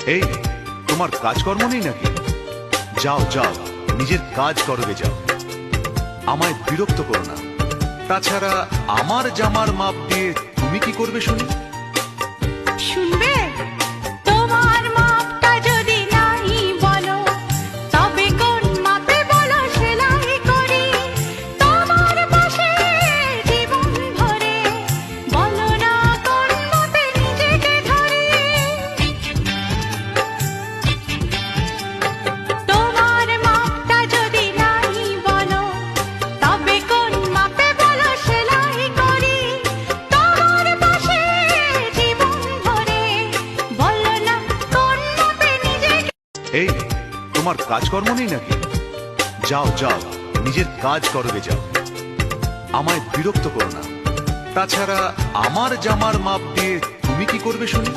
এই, তোমার কাজকর্ম নেই নাকি? যাও যাও, নিজের কাজ করবে যাও, আমায় বিরক্ত করো না। তাছাড়া আমার জামার মাপ দিয়ে তুমি কি করবে শুনি? শুনবে? তোমার মাপটা যদি নাই বলো, তবে কোন মাপে বলো সেলাই করি তোমার পাশে জীবন ভরে। বলো না কোন মাপে নিজেকে ধরি। তোমার মাপটা যদি নাই বলো, তবে কোন মাপে বলো সেলাই করি তোমার পাশে জীবন ভরে। বলো না কোন মাপে নিজেকে। এই, তোমার কাজকর্ম নেই নাকি? যাও যাও, নিজের কাজ করবে যাও, আমায় বিরক্ত করো না। তাছাড়া আমার জামার মাপ দিয়ে তুমি কি করবে শুনি?